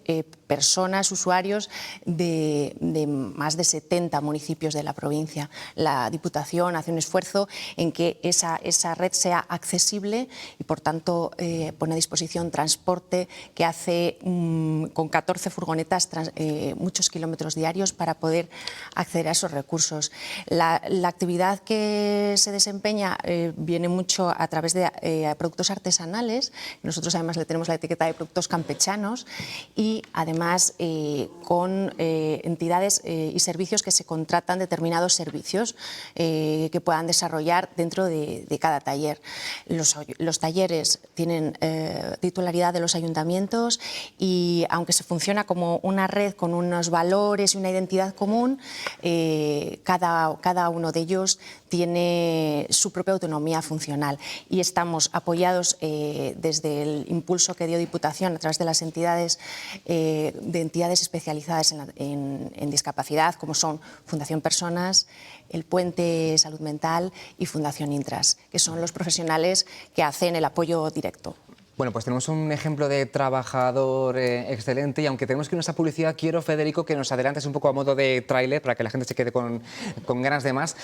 personas, usuarios de más de 70 municipios de la provincia. La Diputación hace un esfuerzo en que esa red sea accesible y, por tanto, pone a disposición transporte que hace con 14 furgonetas muchos kilómetros diarios para poder acceder a esos recursos. La actividad que se desempeña viene mucho a través de productos artesanales. Nosotros además le tenemos la etiqueta de productos campechanos y además con entidades y servicios que se contratan determinados servicios que puedan desarrollar dentro de cada taller. Los talleres tienen titularidad de los ayuntamientos y aunque se funciona como una red con unos valores y una identidad común, cada uno de ellos tiene su propia autonomía funcional y estamos apoyados desde el impulso que dio Diputación a través de las entidades especializadas en discapacidad, como son Fundación Personas, El Puente Salud Mental y Fundación Intras, que son los profesionales que hacen el apoyo directo. Bueno, pues tenemos un ejemplo de trabajador excelente y aunque tenemos que ir a esa publicidad, quiero, Federico, que nos adelantes un poco a modo de tráiler para que la gente se quede con ganas de más.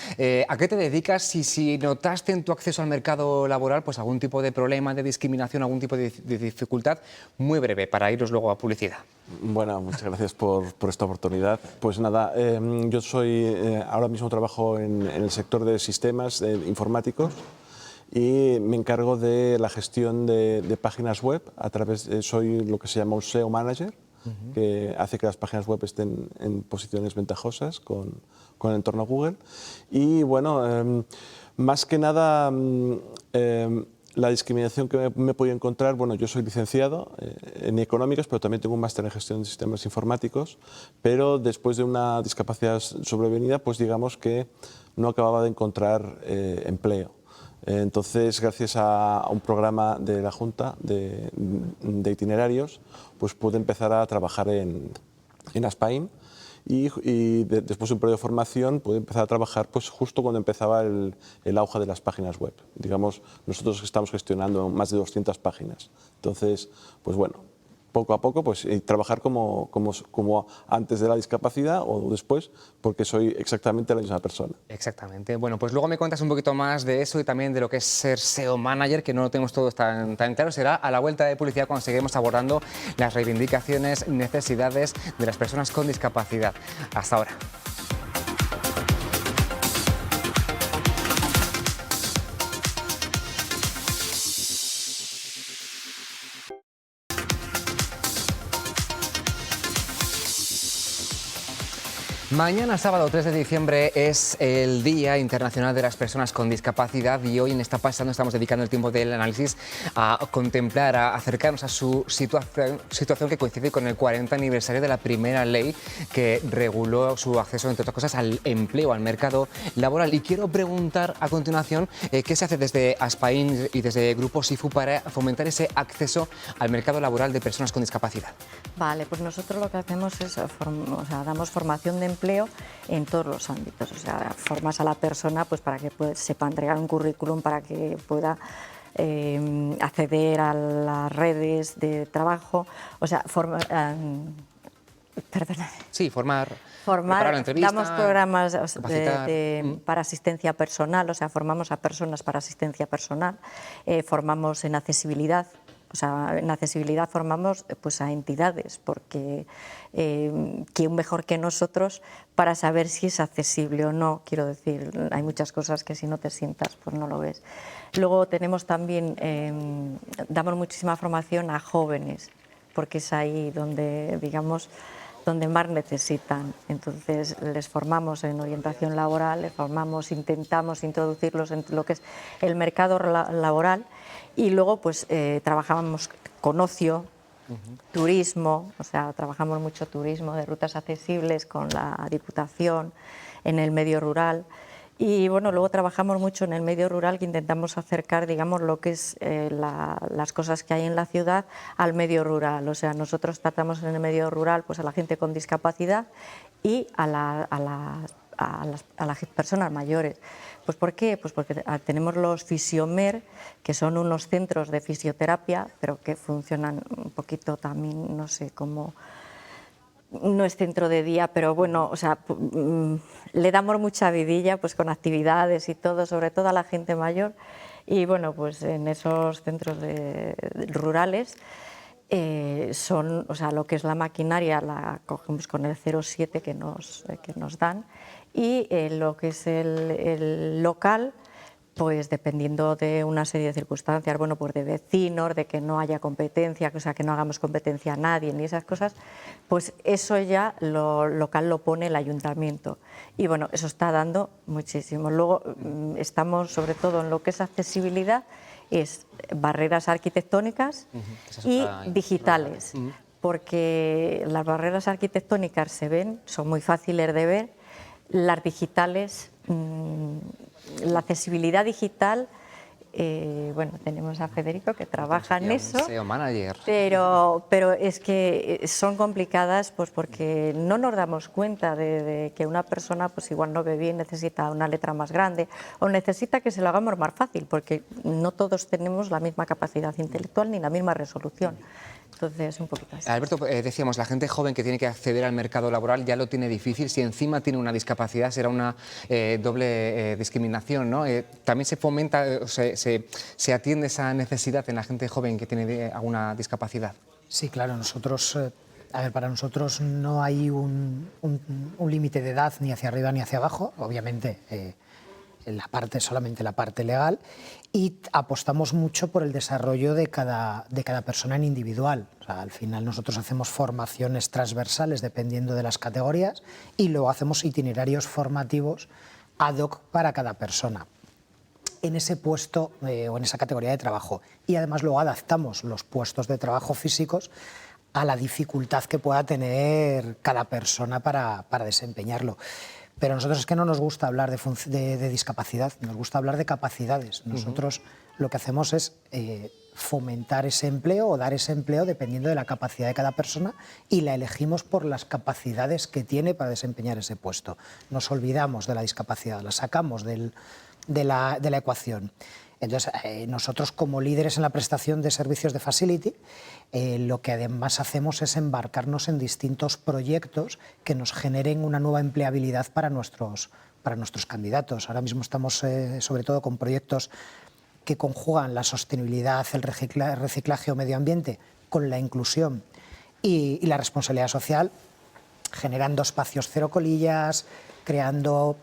¿A qué te dedicas y si notaste en tu acceso al mercado laboral pues algún tipo de problema, de discriminación, algún tipo de dificultad? Muy breve, para iros luego a publicidad. Bueno, muchas gracias por esta oportunidad. Pues nada, yo ahora mismo trabajo en el sector de sistemas informáticos y me encargo de la gestión de páginas web soy lo que se llama un SEO manager, que hace que las páginas web estén en posiciones ventajosas con el entorno Google. Y bueno, más que nada la discriminación que me he podido encontrar, bueno, yo soy licenciado en económicas, pero también tengo un máster en gestión de sistemas informáticos, pero después de una discapacidad sobrevenida, pues digamos que no acababa de encontrar empleo. Entonces, gracias a un programa de la Junta de itinerarios, pues pude empezar a trabajar en Aspain y después de un periodo de formación pude empezar a trabajar pues, justo cuando empezaba el auge de las páginas web. Digamos, nosotros estamos gestionando más de 200 páginas. Entonces, pues bueno, poco a poco, pues trabajar como antes de la discapacidad o después, porque soy exactamente la misma persona. Exactamente. Bueno, pues luego me cuentas un poquito más de eso y también de lo que es ser SEO Manager, que no lo tenemos todos tan claro. Será a la vuelta de publicidad cuando seguimos abordando las reivindicaciones, necesidades de las personas con discapacidad. Hasta ahora. Mañana, sábado 3 de diciembre, es el Día Internacional de las Personas con Discapacidad y hoy en Está Pasando estamos dedicando el tiempo del análisis a contemplar, a acercarnos a su situación que coincide con el 40 aniversario de la primera ley que reguló su acceso, entre otras cosas, al empleo, al mercado laboral. Y quiero preguntar a continuación qué se hace desde Aspain y desde Grupo SIFU para fomentar ese acceso al mercado laboral de personas con discapacidad. Vale, pues nosotros lo que hacemos es, damos formación de empleo en todos los ámbitos, formas a la persona pues para que sepa entregar un currículum, para que pueda acceder a las redes de trabajo, Sí, formar, damos programas para asistencia personal, formamos a personas para asistencia personal, formamos en accesibilidad, O sea, en accesibilidad formamos pues, a entidades, porque ¿quién mejor que nosotros para saber si es accesible o no? Quiero decir, hay muchas cosas que si no te sientas, pues no lo ves. Luego tenemos también, damos muchísima formación a jóvenes, porque es ahí donde, digamos, donde más necesitan. Entonces les formamos en orientación laboral, les formamos, intentamos introducirlos en lo que es el mercado laboral, y luego pues trabajamos con ocio, turismo, o sea, trabajamos mucho turismo de rutas accesibles con la Diputación en el medio rural. Y bueno, luego trabajamos mucho en el medio rural, que intentamos acercar, digamos, lo que es las cosas que hay en la ciudad al medio rural. O sea, nosotros tratamos en el medio rural pues a la gente con discapacidad y a las personas mayores. Pues ¿por qué? Pues porque tenemos los Fisiomer, que son unos centros de fisioterapia, pero que funcionan un poquito también, no sé cómo. No es centro de día, pero bueno, o sea, le damos mucha vidilla pues con actividades y todo, sobre todo a la gente mayor. Y bueno, pues en esos centros rurales son, o sea, lo que es la maquinaria la cogemos con el 07 que nos dan, y lo que es el local, pues dependiendo de una serie de circunstancias, bueno, pues de vecinos, de que no haya competencia, o sea, que no hagamos competencia a nadie ni esas cosas, pues eso ya lo local lo pone el ayuntamiento. Y bueno, eso está dando muchísimo. Luego estamos sobre todo en lo que es accesibilidad, es barreras arquitectónicas y digitales, porque las barreras arquitectónicas se ven, son muy fáciles de ver, las digitales, la accesibilidad digital, bueno, tenemos a Federico que trabaja en eso, SEO manager. pero es que son complicadas pues porque no nos damos cuenta de que una persona pues igual no ve bien, necesita una letra más grande o necesita que se lo hagamos más fácil, porque no todos tenemos la misma capacidad intelectual ni la misma resolución. Entonces, un poquito así. Alberto, decíamos, la gente joven que tiene que acceder al mercado laboral ya lo tiene difícil. Si encima tiene una discapacidad, será una doble discriminación, ¿no? También se fomenta, se atiende esa necesidad en la gente joven que tiene alguna discapacidad. Sí, claro, nosotros, a ver, para nosotros no hay un límite de edad ni hacia arriba ni hacia abajo, obviamente. Solamente la parte legal, y apostamos mucho por el desarrollo de cada persona en individual. O sea, al final nosotros hacemos formaciones transversales dependiendo de las categorías y luego hacemos itinerarios formativos ad hoc para cada persona en ese puesto o en esa categoría de trabajo. Y además luego adaptamos los puestos de trabajo físicos a la dificultad que pueda tener cada persona para desempeñarlo. Pero a nosotros es que no nos gusta hablar de discapacidad, nos gusta hablar de capacidades. Nosotros lo que hacemos es fomentar ese empleo o dar ese empleo dependiendo de la capacidad de cada persona, y la elegimos por las capacidades que tiene para desempeñar ese puesto. Nos olvidamos de la discapacidad, la sacamos de la ecuación. Entonces, nosotros como líderes en la prestación de servicios de Facility, lo que además hacemos es embarcarnos en distintos proyectos que nos generen una nueva empleabilidad para nuestros candidatos. Ahora mismo estamos sobre todo con proyectos que conjugan la sostenibilidad, el reciclaje o medio ambiente con la inclusión y la responsabilidad social, generando espacios cero colillas, creando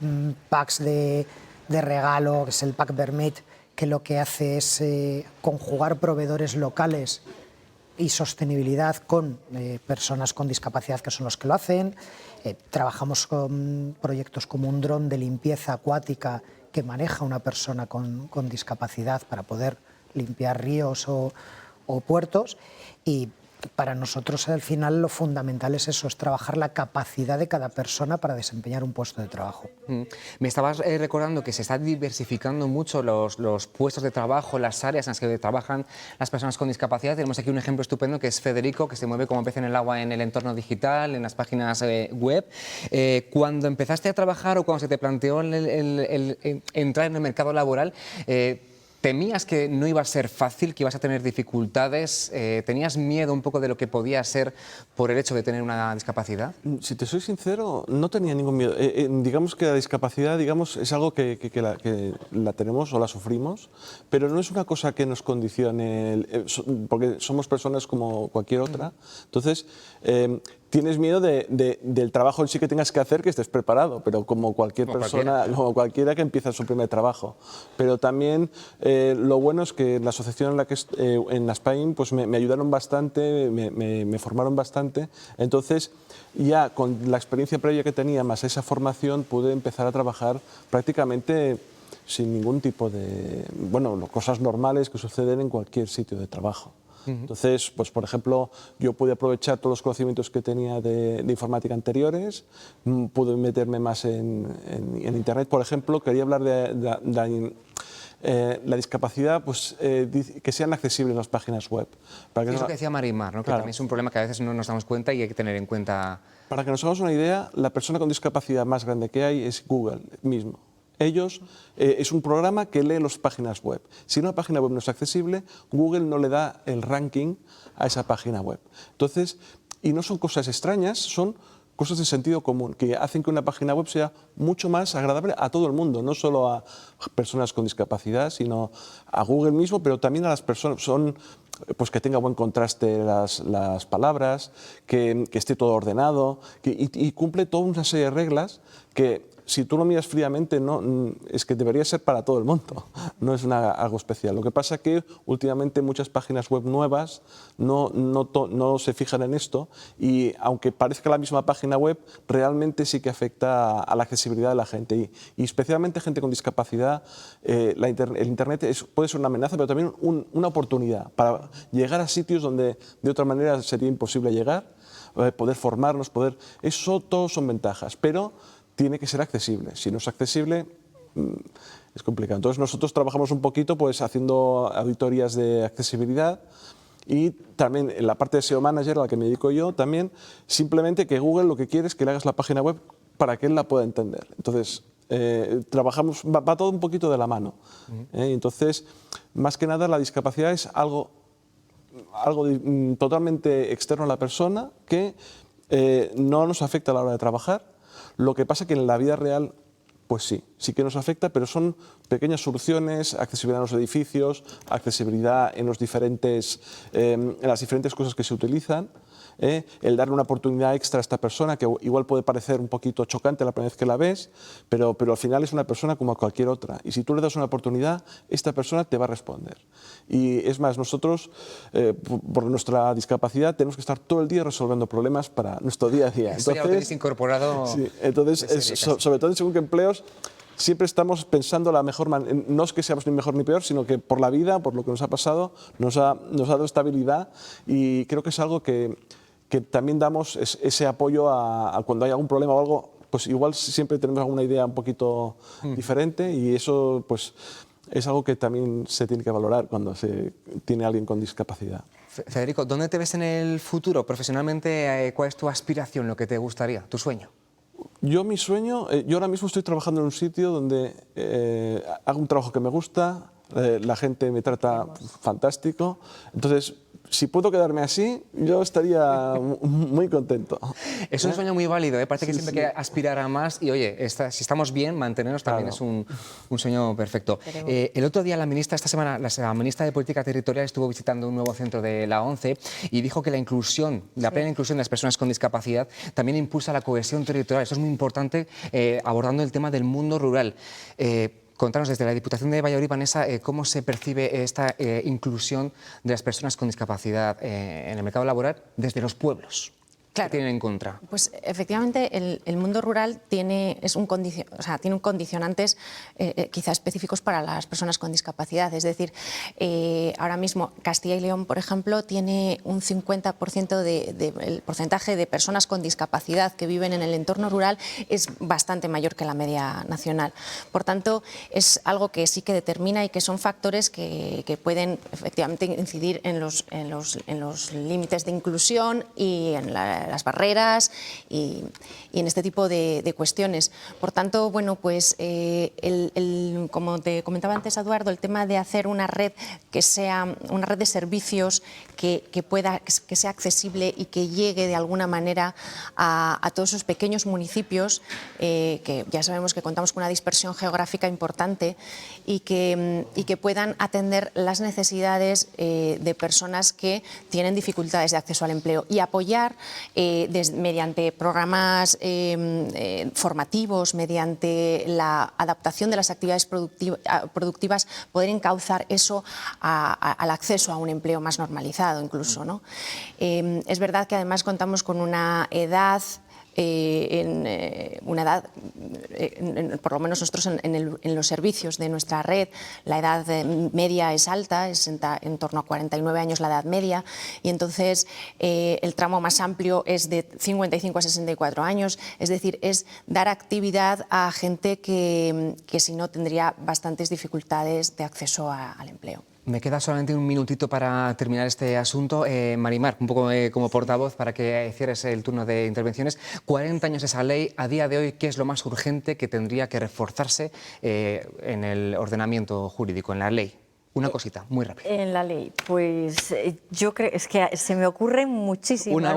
packs de regalo, que es el pack Vermet, que lo que hace es conjugar proveedores locales y sostenibilidad con personas con discapacidad, que son los que lo hacen. Trabajamos con proyectos como un dron de limpieza acuática que maneja una persona con discapacidad para poder limpiar ríos o puertos. Y para nosotros al final lo fundamental es eso, es trabajar la capacidad de cada persona para desempeñar un puesto de trabajo. Me estabas recordando que se están diversificando mucho los puestos de trabajo, las áreas en las que trabajan las personas con discapacidad. Tenemos aquí un ejemplo estupendo que es Federico, que se mueve como pez en el agua en el entorno digital, en las páginas web. Cuando empezaste a trabajar o cuando se te planteó el entrar en el mercado laboral, ¿Temías que no iba a ser fácil, que ibas a tener dificultades? ¿Tenías miedo un poco de lo que podía ser por el hecho de tener una discapacidad? Si te soy sincero, no tenía ningún miedo. Digamos que la discapacidad es algo que la tenemos o la sufrimos, pero no es una cosa que nos condicione, porque somos personas como cualquier otra. Entonces, tienes miedo del trabajo en sí que tengas que hacer, que estés preparado, pero como cualquier persona, como cualquiera que empieza su primer trabajo. Pero también lo bueno es que la asociación en la que en Spain pues me ayudaron bastante, me formaron bastante. Entonces, ya con la experiencia previa que tenía más esa formación, pude empezar a trabajar prácticamente sin ningún tipo de, cosas normales que suceden en cualquier sitio de trabajo. Entonces, pues por ejemplo, yo pude aprovechar todos los conocimientos que tenía de informática anteriores, pude meterme más en Internet. Por ejemplo, quería hablar de la discapacidad, pues que sean accesibles las páginas web. Para que es lo que decía Marimar, ¿no? Que claro, también es un problema que a veces no nos damos cuenta y hay que tener en cuenta. Para que nos hagamos una idea, la persona con discapacidad más grande que hay es Google mismo. Ellos, es un programa que lee las páginas web. Si una página web no es accesible, Google no le da el ranking a esa página web. Entonces, y no son cosas extrañas, son cosas de sentido común, que hacen que una página web sea mucho más agradable a todo el mundo, no solo a personas con discapacidad, sino a Google mismo, pero también a las personas, pues que tenga buen contraste las palabras, que esté todo ordenado, y cumple toda una serie de reglas que, si tú lo miras fríamente, es que debería ser para todo el mundo, no es algo especial. Lo que pasa es que últimamente muchas páginas web nuevas no se fijan en esto, y aunque parezca la misma página web, realmente sí que afecta a la accesibilidad de la gente, y especialmente gente con discapacidad. El Internet puede ser una amenaza, pero también una oportunidad para llegar a sitios donde de otra manera sería imposible llegar, poder formarnos, eso todos son ventajas, pero tiene que ser accesible. Si no es accesible, es complicado. Entonces nosotros trabajamos un poquito pues haciendo auditorías de accesibilidad, y también en la parte de SEO Manager, a la que me dedico yo, también simplemente que Google lo que quiere es que le hagas la página web para que él la pueda entender. Entonces trabajamos, va todo un poquito de la mano. Entonces, más que nada, la discapacidad es algo totalmente externo a la persona que no nos afecta a la hora de trabajar. Lo que pasa es que en la vida real, pues sí que nos afecta, pero son pequeñas soluciones, accesibilidad en los edificios, accesibilidad en las diferentes cosas que se utilizan, el darle una oportunidad extra a esta persona, que igual puede parecer un poquito chocante la primera vez que la ves, pero al final es una persona como a cualquier otra, y si tú le das una oportunidad, esta persona te va a responder. Y es más, nosotros, por nuestra discapacidad, tenemos que estar todo el día resolviendo problemas para nuestro día a día. Esto ya lo tenéis incorporado. Sí, entonces, sobre todo en según qué empleos, siempre estamos pensando la mejor manera. No es que seamos ni mejor ni peor, sino que por la vida, por lo que nos ha pasado, nos ha dado estabilidad, y creo que es algo que también damos ese apoyo a cuando hay algún problema o algo, pues igual siempre tenemos alguna idea un poquito diferente, y eso pues es algo que también se tiene que valorar cuando se tiene alguien con discapacidad. Federico, ¿dónde te ves en el futuro? Profesionalmente, ¿cuál es tu aspiración, lo que te gustaría, tu sueño? Mi sueño, yo ahora mismo estoy trabajando en un sitio donde hago un trabajo que me gusta, la gente me trata fantástico, entonces si puedo quedarme así, yo estaría muy contento. Es un sueño muy válido, parece que siempre hay que aspirar a más, y oye, si estamos bien, mantenernos también es un sueño perfecto. El otro día esta semana, la ministra de Política Territorial estuvo visitando un nuevo centro de la ONCE y dijo que la plena inclusión de las personas con discapacidad también impulsa la cohesión territorial. Eso es muy importante, abordando el tema del mundo rural. Contanos desde la Diputación de Valladolid, Vanessa, cómo se percibe esta inclusión de las personas con discapacidad en el mercado laboral desde los pueblos. Claro. ¿Qué tienen en contra? Pues efectivamente el mundo rural tiene condicionantes quizá específicos para las personas con discapacidad. Es decir, ahora mismo Castilla y León, por ejemplo, tiene un 50% del porcentaje de personas con discapacidad que viven en el entorno rural, es bastante mayor que la media nacional. Por tanto, es algo que sí que determina, y que son factores que pueden efectivamente incidir en los límites de inclusión y en las barreras y en este tipo de cuestiones. Por tanto, bueno, pues como te comentaba antes, Eduardo, el tema de hacer una red que sea una red de servicios que sea accesible y que llegue de alguna manera a todos esos pequeños municipios que ya sabemos que contamos con una dispersión geográfica importante y que puedan atender las necesidades de personas que tienen dificultades de acceso al empleo y apoyar mediante programas formativos, mediante la adaptación de las actividades productivas, poder encauzar eso al acceso a un empleo más normalizado incluso, ¿no? Es verdad que además contamos con una edad, por lo menos nosotros en los servicios de nuestra red, la edad media es alta, es en torno a 49 años la edad media, y entonces el tramo más amplio es de 55 a 64 años, es decir, es dar actividad a gente que si no tendría bastantes dificultades de acceso al empleo. Me queda solamente un minutito para terminar este asunto. Marimar, un poco como portavoz para que cierres el turno de intervenciones. 40 años esa ley, a día de hoy, ¿qué es lo más urgente que tendría que reforzarse en el ordenamiento jurídico, en la ley? Una cosita, muy rápido. En la ley, pues yo creo, es que se me ocurren muchísimas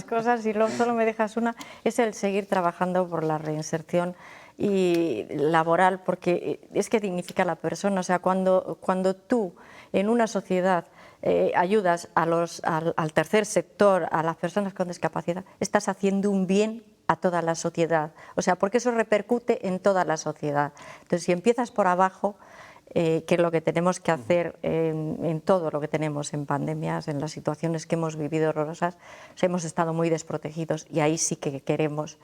cosas y solo me dejas una, es el seguir trabajando por la reinserción y laboral, porque es que dignifica a la persona. O sea, cuando tú en una sociedad ayudas al tercer sector, a las personas con discapacidad, estás haciendo un bien a toda la sociedad. O sea, porque eso repercute en toda la sociedad. Entonces, si empiezas por abajo, que es lo que tenemos que hacer en todo lo que tenemos en pandemias, en las situaciones que hemos vivido horrorosas, hemos estado muy desprotegidos y ahí sí que queremos,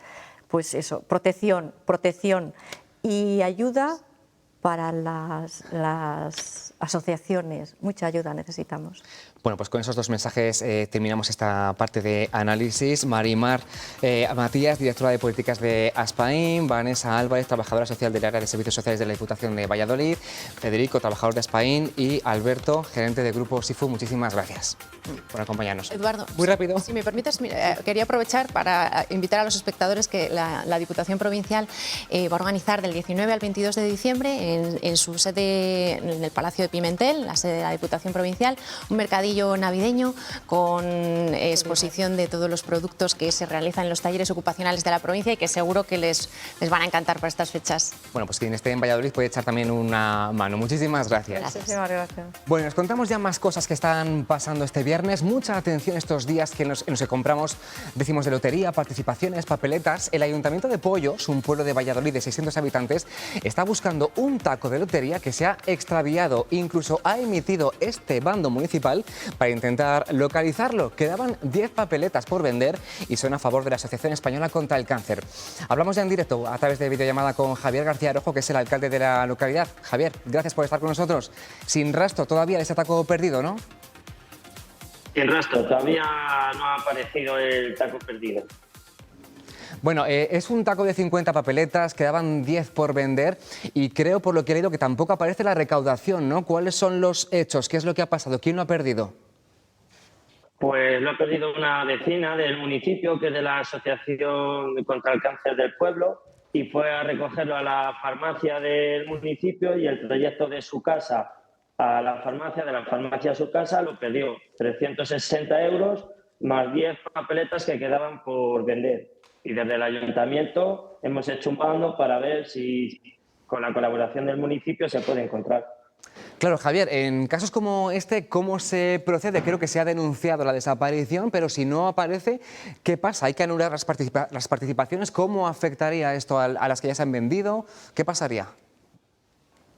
pues eso, protección y ayuda para las asociaciones. Mucha ayuda necesitamos. Bueno, pues con esos dos mensajes terminamos esta parte de análisis. Marimar Matías, directora de políticas de Aspain, Vanessa Álvarez, trabajadora social del área de servicios sociales de la Diputación de Valladolid, Federico, trabajador de Aspain, y Alberto, gerente de Grupo SIFU. Muchísimas gracias por acompañarnos. Eduardo, muy rápido. Si me permites, quería aprovechar para invitar a los espectadores que la Diputación Provincial va a organizar del 19 al 22 de diciembre en su sede, en el Palacio de Pimentel, la sede de la Diputación Provincial, un mercadillo navideño con exposición de todos los productos que se realizan en los talleres ocupacionales de la provincia y que seguro que les van a encantar para estas fechas. Bueno, pues quien esté en Valladolid puede echar también una mano. Muchísimas gracias. Muchísimas gracias. Bueno, nos contamos ya más cosas que están pasando este viernes. Mucha atención estos días en los que compramos décimos de lotería, participaciones, papeletas. El Ayuntamiento de Pollos, un pueblo de Valladolid de 600 habitantes, está buscando un taco de lotería que se ha extraviado. Incluso ha emitido este bando municipal para intentar localizarlo. Quedaban 10 papeletas por vender y son a favor de la Asociación Española contra el Cáncer. Hablamos ya en directo a través de videollamada con Javier García Arojo, que es el alcalde de la localidad. Javier, gracias por estar con nosotros. Sin rastro todavía de ese taco perdido, ¿no? Sin rastro, todavía no ha aparecido el taco perdido. Bueno, es un taco de 50 papeletas, quedaban 10 por vender y creo, por lo que he leído, que tampoco aparece la recaudación, ¿no? ¿Cuáles son los hechos? ¿Qué es lo que ha pasado? ¿Quién lo ha perdido? Pues lo ha perdido una vecina del municipio, que es de la Asociación contra el Cáncer del pueblo, y fue a recogerlo a la farmacia del municipio y el trayecto de su casa a la farmacia, de la farmacia a su casa, lo perdió. 360 euros más 10 papeletas que quedaban por vender. Y desde el ayuntamiento hemos hecho un bando para ver si con la colaboración del municipio se puede encontrar. Claro, Javier, en casos como este, ¿cómo se procede? Creo que se ha denunciado la desaparición, pero si no aparece, ¿qué pasa? ¿Hay que anular las participaciones? ¿Cómo afectaría esto a las que ya se han vendido? ¿Qué pasaría?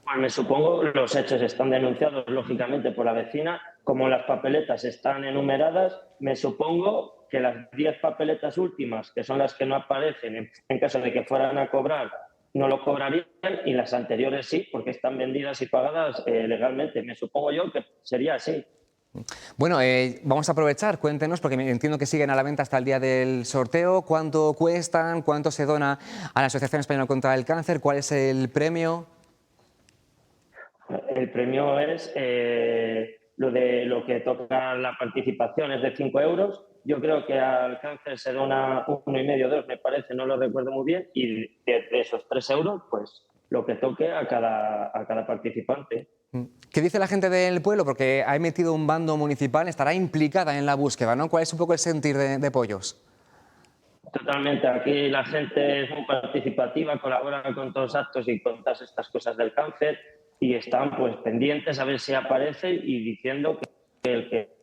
Pues me supongo los hechos están denunciados, lógicamente, por la vecina. Como las papeletas están enumeradas, me supongo que las 10 papeletas últimas, que son las que no aparecen en caso de que fueran a cobrar, no lo cobrarían, y las anteriores sí, porque están vendidas y pagadas legalmente. Me supongo yo que sería así. Bueno, vamos a aprovechar, cuéntenos, porque entiendo que siguen a la venta hasta el día del sorteo. ¿Cuánto cuestan? ¿Cuánto se dona a la Asociación Española contra el Cáncer? ¿Cuál es el premio? El premio es lo que toca la participación es de 5 euros. Yo creo que al cáncer se dona 1,5, 2, me parece, no lo recuerdo muy bien, y de esos 3 euros, pues lo que toque a cada participante. ¿Qué dice la gente del pueblo? Porque ha emitido un bando municipal, estará implicada en la búsqueda, ¿no? ¿Cuál es un poco el sentir de Pollos? Totalmente, aquí la gente es muy participativa, colabora con todos los actos y con todas estas cosas del cáncer y están pues pendientes a ver si aparece y diciendo que el que...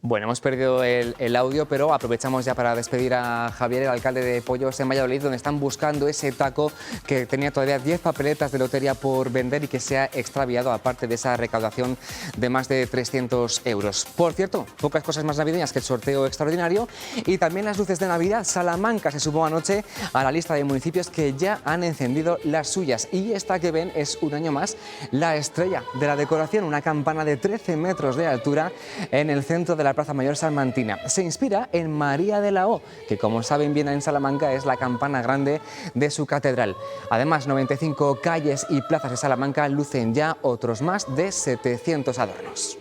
Bueno, hemos perdido el audio, pero aprovechamos ya para despedir a Javier, el alcalde de Pollos en Valladolid, donde están buscando ese taco que tenía todavía 10 papeletas de lotería por vender y que se ha extraviado, aparte de esa recaudación de más de 300 euros. Por cierto, pocas cosas más navideñas que el sorteo extraordinario y también las luces de Navidad. Salamanca se sumó anoche a la lista de municipios que ya han encendido las suyas. Y esta que ven es un año más la estrella de la decoración, una campana de 13 metros de altura en el centro de la Plaza Mayor salmantina. Se inspira en María de la O, que como saben bien en Salamanca es la campana grande de su catedral. Además, 95 calles y plazas de Salamanca lucen ya otros más de 700 adornos.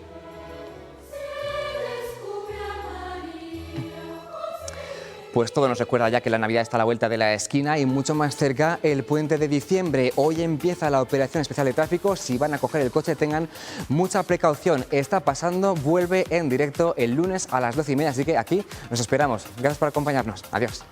Pues todo nos recuerda ya que la Navidad está a la vuelta de la esquina y mucho más cerca el puente de diciembre. Hoy empieza la operación especial de tráfico. Si van a coger el coche tengan mucha precaución. Está pasando, vuelve en directo el lunes a las 12:30, así que aquí nos esperamos. Gracias por acompañarnos. Adiós.